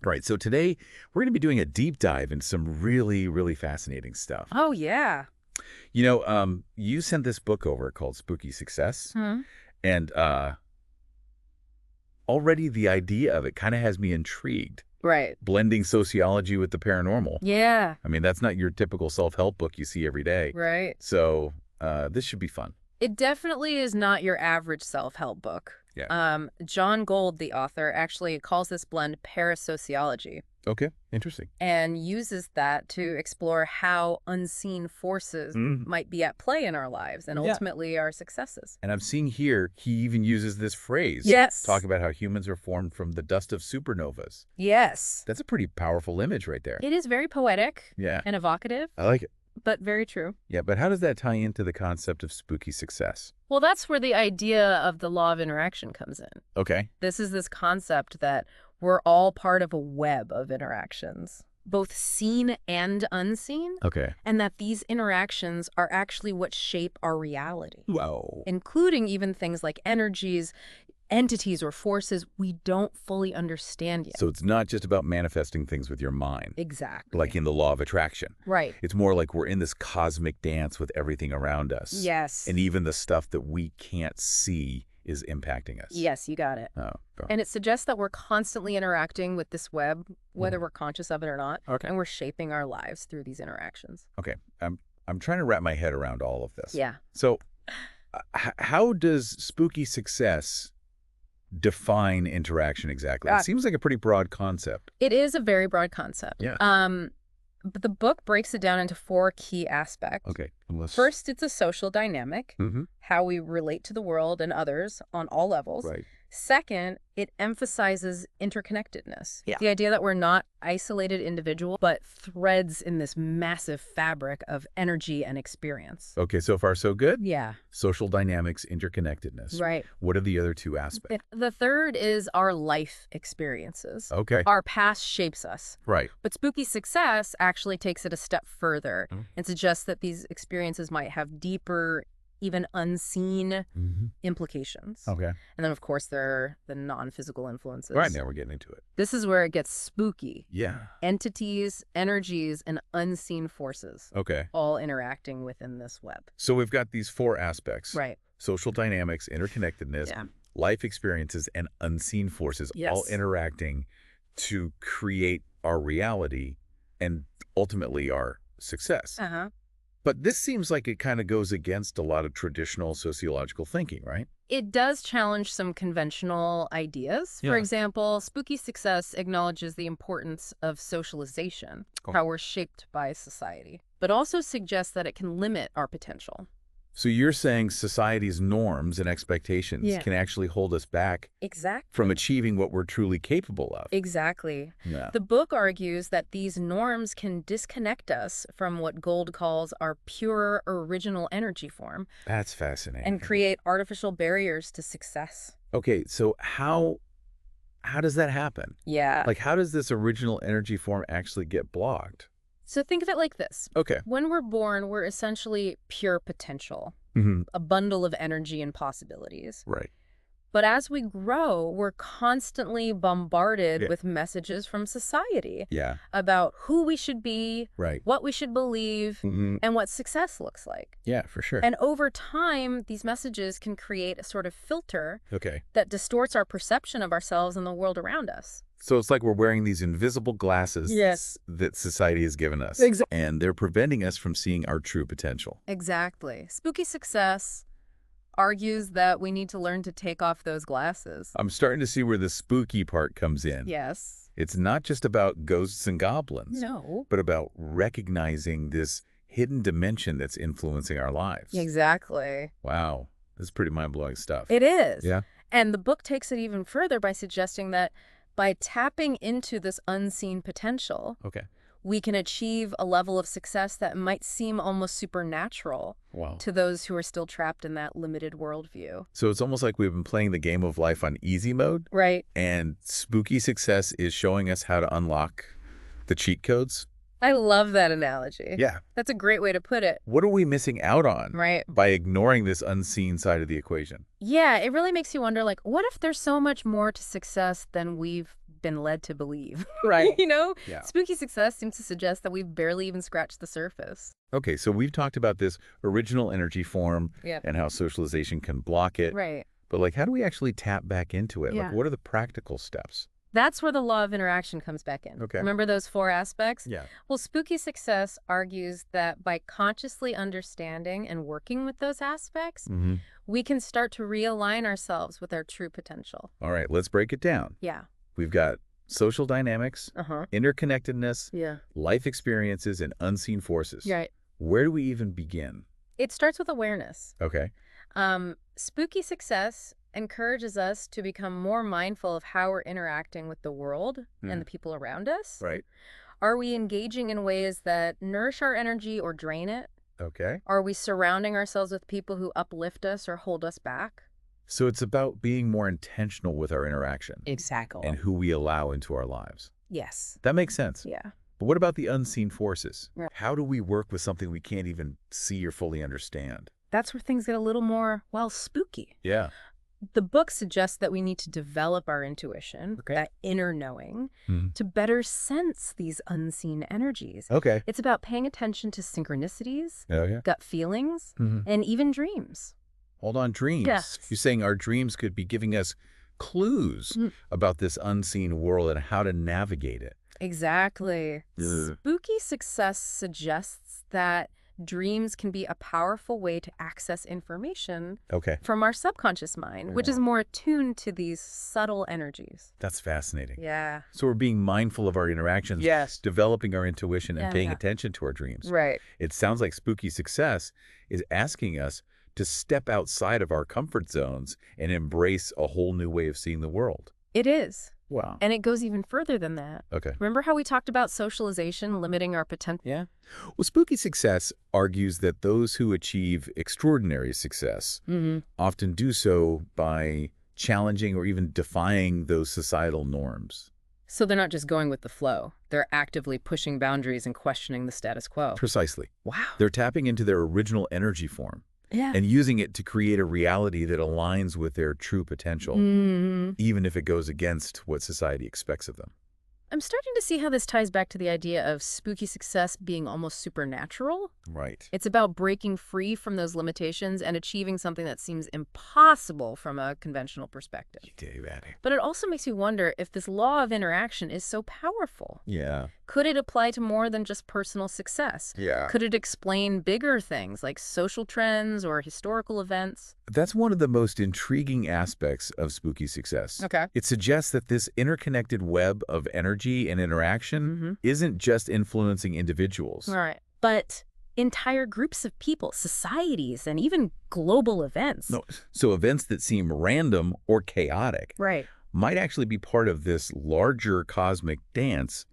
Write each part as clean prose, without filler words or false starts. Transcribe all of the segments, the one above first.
All right, so today we're going to be doing a deep dive into some really, really fascinating stuff. Oh, yeah. You sent this book over called Spooky Success, Hmm. and already the idea of it kind of has me intrigued. Right. Blending sociology with the paranormal. Yeah. I mean, that's not your typical self-help book you see every day. Right. So this should be fun. It definitely is not your average self-help book. Yeah. John Gold, the author, actually calls this blend parasociology Okay, interesting. and uses that to explore how unseen forces might be at play in our lives and Yeah. ultimately our successes. And I'm seeing here, he even uses this phrase. Yes. Talk about how humans are formed from the dust of supernovas. Yes. That's a pretty powerful image right there. It is very poetic Yeah, and evocative, I like it. but very true. Yeah, but how does that tie into the concept of spooky success? Well, that's where the idea of the law of interaction comes in. Okay. This is this concept that we're all part of a web of interactions, both seen and unseen, Okay. and that these interactions are actually what shape our reality, Whoa. including even things like energies, entities, or forces we don't fully understand yet. So it's not just about manifesting things with your mind, Exactly. like in the law of attraction. Right. It's more like we're in this cosmic dance with everything around us. Yes. And even the stuff that we can't see is impacting us. Yes, you got it. Oh. And it suggests that we're constantly interacting with this web, whether we're conscious of it or not, Okay. and we're shaping our lives through these interactions. Okay. I'm trying to wrap my head around all of this. Yeah. So how does spooky success define interaction exactly? It seems like a pretty broad concept. It is a very broad concept. Yeah. But the book breaks it down into 4 key aspects. Okay. First, it's a social dynamic, Mm-hmm. how we relate to the world and others on all levels. Right. Second, it emphasizes interconnectedness. Yeah. The idea that we're not isolated individuals, but threads in this massive fabric of energy and experience. Okay, so far so good? Yeah. Social dynamics, interconnectedness. Right. What are the other 2 aspects? The third is our life experiences. Okay. Our past shapes us. Right. But spooky success actually takes it a step further and suggests that these experiences might have deeper, even unseen implications. Okay. And then, of course, there are the non-physical influences. All right, now we're getting into it. This is where it gets spooky. Yeah. Entities, energies, and unseen forces Okay. all interacting within this web. So we've got these 4 aspects. Right. Social dynamics, interconnectedness, Yeah. life experiences, and unseen forces all Yes. interacting to create our reality and ultimately our success. Uh-huh. But this seems like it kind of goes against a lot of traditional sociological thinking, right? It does challenge some conventional ideas. Yeah. For example, spooky success acknowledges the importance of socialization, Oh. how we're shaped by society, but also suggests that it can limit our potential. So you're saying society's norms and expectations Yeah. can actually hold us back Exactly. from achieving what we're truly capable of. Exactly. Yeah. The book argues that these norms can disconnect us from what Gold calls our pure original energy form That's fascinating. and create artificial barriers to success. Okay, so how does that happen? Yeah. Like, how does this original energy form actually get blocked? So think of it like this. Okay. When we're born, we're essentially pure potential, Mm-hmm. a bundle of energy and possibilities. Right. But as we grow, we're constantly bombarded Yeah. with messages from society Yeah. about who we should be, Right. what we should believe, Mm-hmm. and what success looks like. Yeah, for sure. And over time, these messages can create a sort of filter Okay. that distorts our perception of ourselves and the world around us. So it's like we're wearing these invisible glasses Yes. that society has given us. Exactly. And they're preventing us from seeing our true potential. Exactly. Spooky success argues that we need to learn to take off those glasses. I'm starting to see where the spooky part comes in. Yes. It's not just about ghosts and goblins, No. but about recognizing this hidden dimension that's influencing our lives. Exactly. Wow. This is pretty mind-blowing stuff. It is. Yeah. And the book takes it even further by suggesting that by tapping into this unseen potential, Okay. we can achieve a level of success that might seem almost supernatural Wow. to those who are still trapped in that limited worldview. So it's almost like we've been playing the game of life on easy mode, Right. and spooky success is showing us how to unlock the cheat codes. I love that analogy. Yeah. That's a great way to put it. What are we missing out on Right. by ignoring this unseen side of the equation? Yeah, it really makes you wonder, like, what if there's so much more to success than we've been led to believe. Right. Yeah. Spooky success seems to suggest that we've barely even scratched the surface. Okay, so we've talked about this original energy form Yep. and how socialization can block it. Right. But like, how do we actually tap back into it? Like, Yeah. what are the practical steps? That's where the law of interaction comes back in. Okay. Remember those 4 aspects? Yeah. Well, spooky success argues that by consciously understanding and working with those aspects, we can start to realign ourselves with our true potential. All right, let's break it down. Yeah. We've got social dynamics, interconnectedness, Yeah. life experiences, and unseen forces. Right. Where do we even begin? It starts with awareness. Okay. Spooky success encourages us to become more mindful of how we're interacting with the world and the people around us. Right. Are we engaging in ways that nourish our energy or drain it? Okay. Are we surrounding ourselves with people who uplift us or hold us back? So it's about being more intentional with our interaction. Exactly. And who we allow into our lives. Yes. That makes sense. Yeah. But what about the unseen forces? Right. How do we work with something we can't even see or fully understand? That's where things get a little more, well, spooky. Yeah. The book suggests that we need to develop our intuition, that inner knowing, to better sense these unseen energies. Okay. It's about paying attention to synchronicities, Okay. gut feelings, and even dreams. Hold on, dreams. Yes. You're saying our dreams could be giving us clues about this unseen world and how to navigate it. Exactly. Ugh. Spooky success suggests that dreams can be a powerful way to access information Okay. from our subconscious mind, which is more attuned to these subtle energies. That's fascinating. Yeah. So we're being mindful of our interactions, Yes. developing our intuition, and paying Yeah. attention to our dreams. Right. It sounds like spooky success is asking us to step outside of our comfort zones and embrace a whole new way of seeing the world. It is. Wow. And it goes even further than that. Okay. Remember how we talked about socialization limiting our potential? Yeah. Well, spooky success argues that those who achieve extraordinary success often do so by challenging or even defying those societal norms. So they're not just going with the flow. They're actively pushing boundaries and questioning the status quo. Precisely. Wow. They're tapping into their original energy form Yeah. and using it to create a reality that aligns with their true potential, even if it goes against what society expects of them. I'm starting to see how this ties back to the idea of spooky success being almost supernatural. Right. It's about breaking free from those limitations and achieving something that seems impossible from a conventional perspective. But it also makes me wonder if this law of interaction is so powerful. Yeah. Could it apply to more than just personal success? Yeah. Could it explain bigger things like social trends or historical events? That's one of the most intriguing aspects of spooky success. Okay. It suggests that this interconnected web of energy and interaction isn't just influencing individuals. All right. But entire groups of people, societies, and even global events. No. So events that seem random or chaotic Right. might actually be part of this larger cosmic dance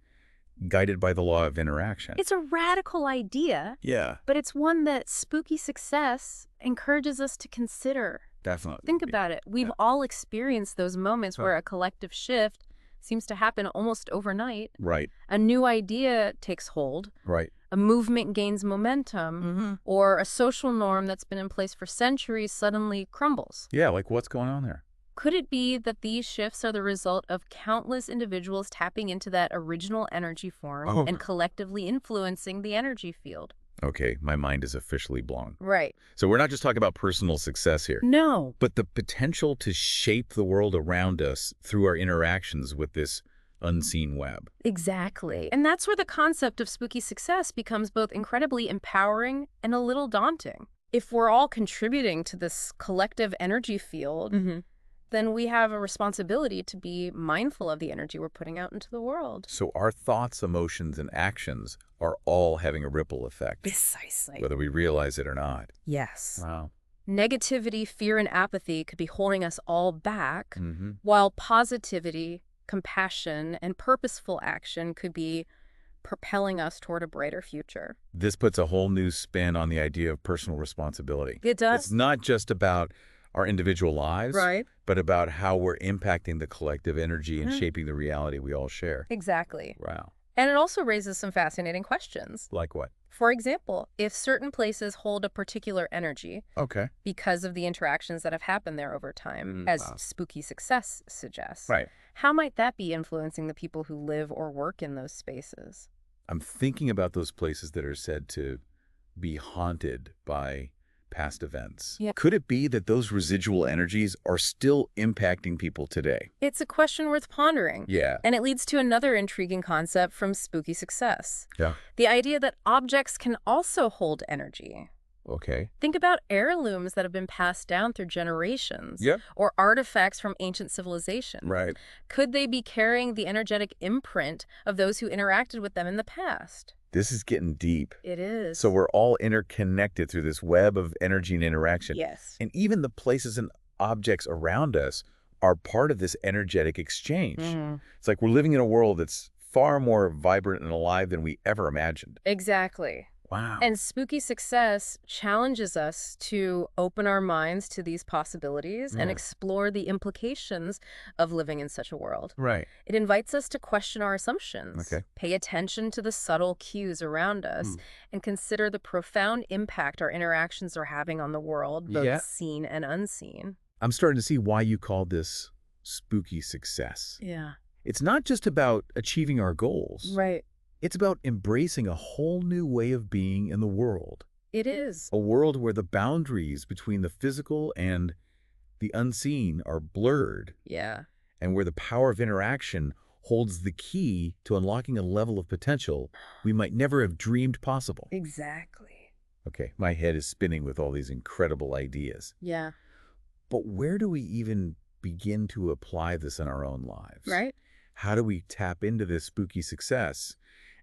guided by the law of interaction. It's a radical idea, Yeah, but it's one that spooky success encourages us to consider. definitely. Think about it. We've all experienced those moments where a collective shift seems to happen almost overnight. Right, A new idea takes hold, right. a movement gains momentum, or a social norm that's been in place for centuries suddenly crumbles. Yeah, like what's going on there? Could it be that these shifts are the result of countless individuals tapping into that original energy form and collectively influencing the energy field? Okay, my mind is officially blown. Right. So we're not just talking about personal success here, No. but the potential to shape the world around us through our interactions with this unseen web. Exactly. And that's where the concept of spooky success becomes both incredibly empowering and a little daunting. If we're all contributing to this collective energy field, then we have a responsibility to be mindful of the energy we're putting out into the world. So our thoughts, emotions, and actions are all having a ripple effect, Precisely. whether we realize it or not. Yes. Wow. Negativity, fear, and apathy could be holding us all back, while positivity, compassion, and purposeful action could be propelling us toward a brighter future. This puts a whole new spin on the idea of personal responsibility. It does. It's not just about our individual lives, Right. but about how we're impacting the collective energy and shaping the reality we all share. Exactly. Wow. And it also raises some fascinating questions. Like what? For example, if certain places hold a particular energy Okay. because of the interactions that have happened there over time, as spooky success suggests, Right. how might that be influencing the people who live or work in those spaces? I'm thinking about those places that are said to be haunted by past events. Yeah. Could it be that those residual energies are still impacting people today? It's a question worth pondering. Yeah. And it leads to another intriguing concept from spooky success. Yeah. The idea that objects can also hold energy. Okay. Think about heirlooms that have been passed down through generations. Yep. Or artifacts from ancient civilizations. Right. Could they be carrying the energetic imprint of those who interacted with them in the past? This is getting deep. It is. So we're all interconnected through this web of energy and interaction. Yes. And even the places and objects around us are part of this energetic exchange. It's like we're living in a world that's far more vibrant and alive than we ever imagined. Exactly. Wow. And spooky success challenges us to open our minds to these possibilities and explore the implications of living in such a world. Right. It invites us to question our assumptions, Okay. pay attention to the subtle cues around us, and consider the profound impact our interactions are having on the world, both seen and unseen. I'm starting to see why you call this spooky success. Yeah. It's not just about achieving our goals. Right. It's about embracing a whole new way of being in the world. It is. A world where the boundaries between the physical and the unseen are blurred, Yeah. and where the power of interaction holds the key to unlocking a level of potential we might never have dreamed possible. Exactly. Okay, my head is spinning with all these incredible ideas. Yeah. But where do we even begin to apply this in our own lives? Right? How do we tap into this spooky success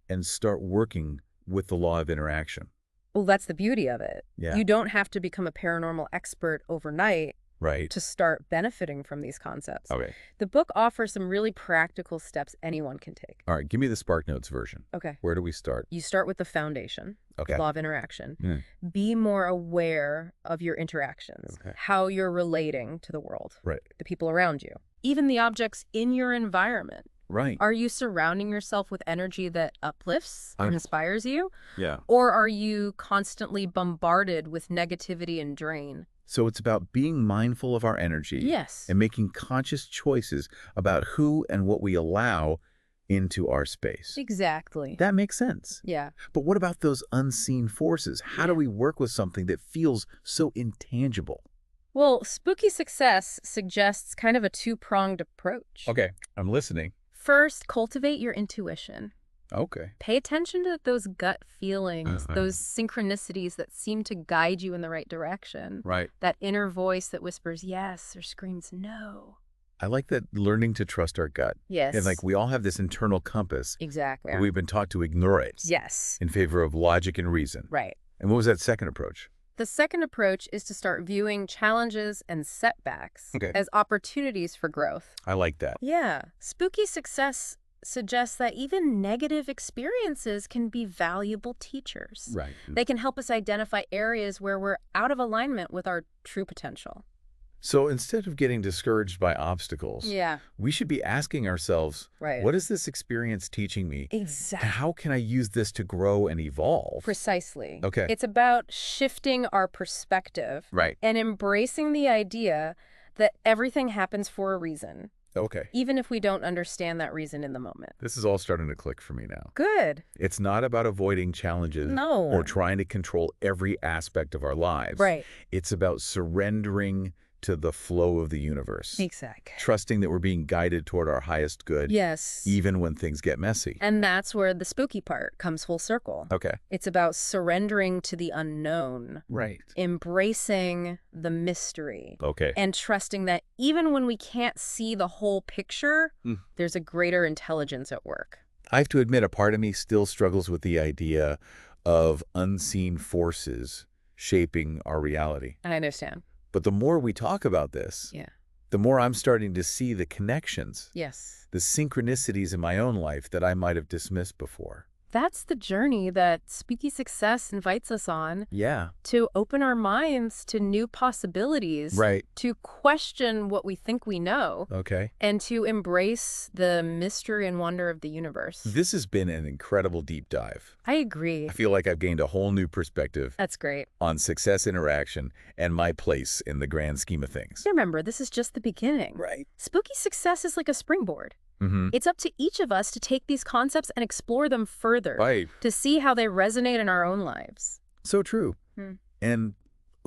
and start working with the law of interaction? Well, that's the beauty of it. Yeah. You don't have to become a paranormal expert overnight Right. to start benefiting from these concepts. Okay. The book offers some really practical steps anyone can take. All right, give me the SparkNotes version. Okay. Where do we start? You start with the foundation, Okay. law of interaction. Mm. Be more aware of your interactions, Okay. how you're relating to the world, Right. the people around you, even the objects in your environment. Right. Are you surrounding yourself with energy that uplifts and inspires you? Yeah. Or are you constantly bombarded with negativity and drain? So it's about being mindful of our energy. Yes. And making conscious choices about who and what we allow into our space. Exactly. That makes sense. Yeah. But what about those unseen forces? How do we work with something that feels so intangible? Well, spooky success suggests kind of a two-pronged approach. Okay, I'm listening. First, cultivate your intuition. Okay. Pay attention to those gut feelings, those synchronicities that seem to guide you in the right direction. Right. That inner voice that whispers yes or screams no. I like that, learning to trust our gut. Yes. And like we all have this internal compass. Exactly. But we've been taught to ignore it. Yes. In favor of logic and reason. Right. And what was that second approach? The second approach is to start viewing challenges and setbacks as opportunities for growth. I like that. Yeah. Spooky success suggests that even negative experiences can be valuable teachers. Right. They can help us identify areas where we're out of alignment with our true potential. So instead of getting discouraged by obstacles, Yeah. we should be asking ourselves, Right. what is this experience teaching me? Exactly. And how can I use this to grow and evolve? Precisely. Okay. It's about shifting our perspective Right. and embracing the idea that everything happens for a reason, Okay. even if we don't understand that reason in the moment. This is all starting to click for me now. Good. It's not about avoiding challenges No. or trying to control every aspect of our lives. Right. It's about surrendering to the flow of the universe. Exactly. Trusting that we're being guided toward our highest good, Yes. even when things get messy. And that's where the spooky part comes full circle. Okay. It's about surrendering to the unknown, Right. embracing the mystery, Okay. and trusting that even when we can't see the whole picture, there's a greater intelligence at work. I have to admit, a part of me still struggles with the idea of unseen forces shaping our reality. I understand. But the more we talk about this, Yeah. the more I'm starting to see the connections, Yes. the synchronicities in my own life that I might have dismissed before. That's the journey that Spooky Success invites us on, Yeah. to open our minds to new possibilities, Right. to question what we think we know, Okay. and to embrace the mystery and wonder of the universe. This has been an incredible deep dive. I agree. I feel like I've gained a whole new perspective That's great. on success interaction and my place in the grand scheme of things. Remember, this is just the beginning. Right. Spooky Success is like a springboard. Mm-hmm. It's up to each of us to take these concepts and explore them further, Right. to see how they resonate in our own lives. So true. And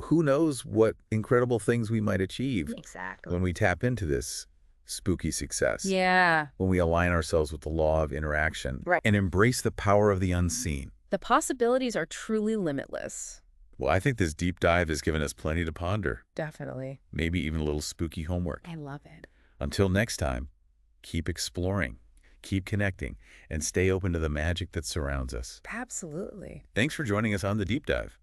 who knows what incredible things we might achieve Exactly. when we tap into this spooky success. Yeah. When we align ourselves with the law of interaction Right. and embrace the power of the unseen. The possibilities are truly limitless. Well, I think this deep dive has given us plenty to ponder, Definitely. maybe even a little spooky homework. I love it. Until next time, keep exploring, keep connecting, and stay open to the magic that surrounds us. Absolutely. Thanks for joining us on the deep dive.